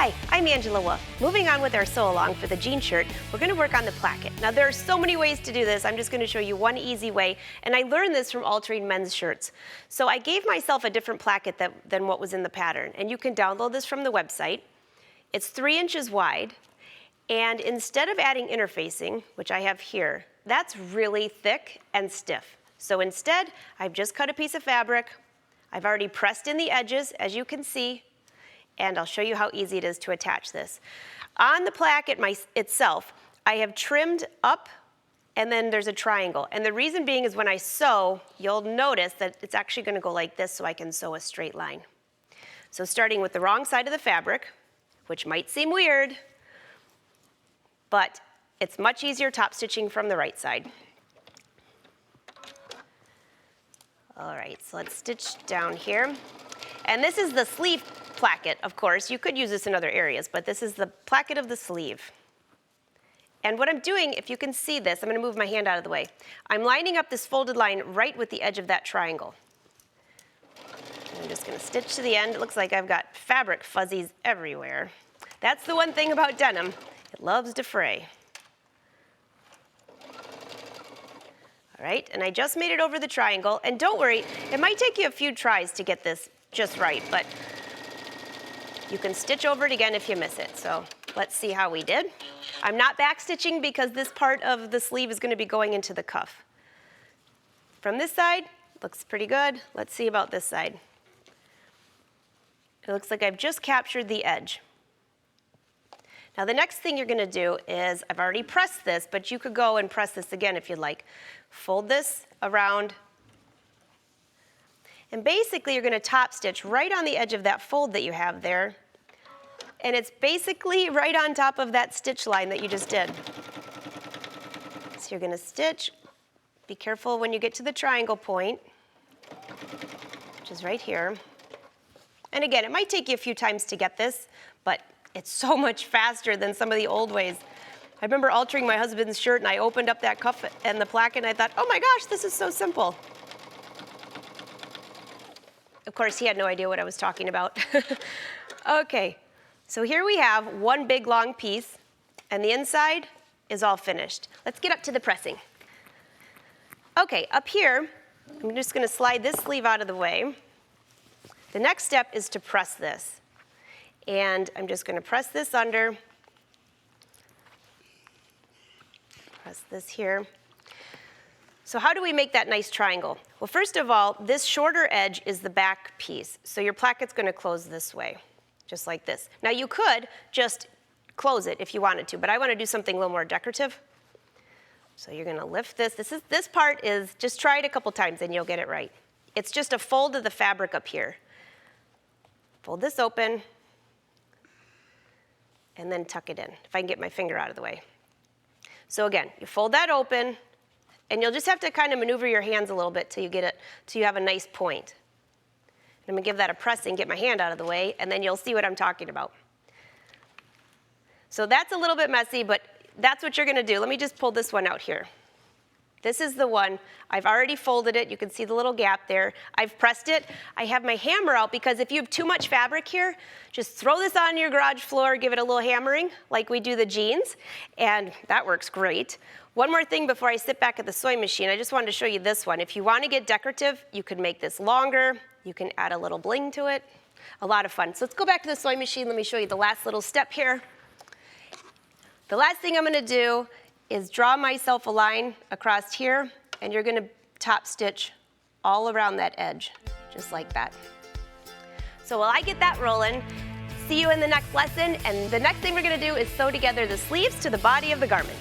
Hi, I'm Angela Wolf. Moving on with our sew along for the jean shirt, we're going to work on the placket. Now there are so many ways to do this. I'm just going to show you one easy way, and I learned this from altering men's shirts. So I gave myself a different placket than what was in the pattern, and you can download this from the website. It's 3 inches wide, and instead of adding interfacing, which I have here, that's really thick and stiff. So instead, I've just cut a piece of fabric. I've already pressed in the edges, as you can see, and I'll show you how easy it is to attach this. On the placket itself, I have trimmed up, and then there's a triangle. And the reason being is when I sew, you'll notice that it's actually going to go like this so I can sew a straight line. So starting with the wrong side of the fabric, which might seem weird, but it's much easier top stitching from the right side. All right, so let's stitch down here. And this is the sleeve placket, of course. You could use this in other areas, but this is the placket of the sleeve. And what I'm doing, if you can see this, I'm going to move my hand out of the way. I'm lining up this folded line right with the edge of that triangle. And I'm just going to stitch to the end. It looks like I've got fabric fuzzies everywhere. That's the one thing about denim. It loves to fray. All right, and I just made it over the triangle. And don't worry, it might take you a few tries to get this just right, but you can stitch over it again if you miss it. So let's see how we did. I'm not back stitching because this part of the sleeve is going to be going into the cuff. From this side, looks pretty good. Let's see about this side. It looks like I've just captured the edge. Now the next thing you're going to do is, I've already pressed this, but you could go and press this again if you'd like. Fold this around. And basically you're going to top stitch right on the edge of that fold that you have there. And it's basically right on top of that stitch line that you just did. So you're going to stitch. Be careful when you get to the triangle point, which is right here. And again, it might take you a few times to get this, but it's so much faster than some of the old ways. I remember altering my husband's shirt, and I opened up that cuff and the placket, and I thought, oh my gosh, this is so simple. Of course, he had no idea what I was talking about. Okay, so here we have one big long piece, and the inside is all finished. Let's get up to the pressing. Okay, up here, I'm just going to slide this sleeve out of the way. The next step is to press this. And I'm just going to press this under. Press this here. So how do we make that nice triangle? Well, first of all, this shorter edge is the back piece. So your placket's going to close this way, just like this. Now you could just close it if you wanted to, but I want to do something a little more decorative. So you're going to lift this. This part is, just try it a couple times and you'll get it right. It's just a fold of the fabric up here. Fold this open, and then tuck it in, if I can get my finger out of the way. So again, you fold that open, and you'll just have to kind of maneuver your hands a little bit till you get it, till you have a nice point. I'm gonna give that a pressing, get my hand out of the way, and then you'll see what I'm talking about. So that's a little bit messy, but that's what you're gonna do. Let me just pull this one out here. This is the one. I've already folded it. You can see the little gap there. I've pressed it. I have my hammer out because if you have too much fabric here, just throw this on your garage floor, give it a little hammering like we do the jeans, and that works great. One more thing before I sit back at the sewing machine, I just wanted to show you this one. If you want to get decorative, you could make this longer. You can add a little bling to it. A lot of fun. So let's go back to the sewing machine. Let me show you the last little step here. The last thing I'm going to do is draw myself a line across here, and you're going to top stitch all around that edge, just like that. So while I get that rolling, see you in the next lesson, and the next thing we're going to do is sew together the sleeves to the body of the garment.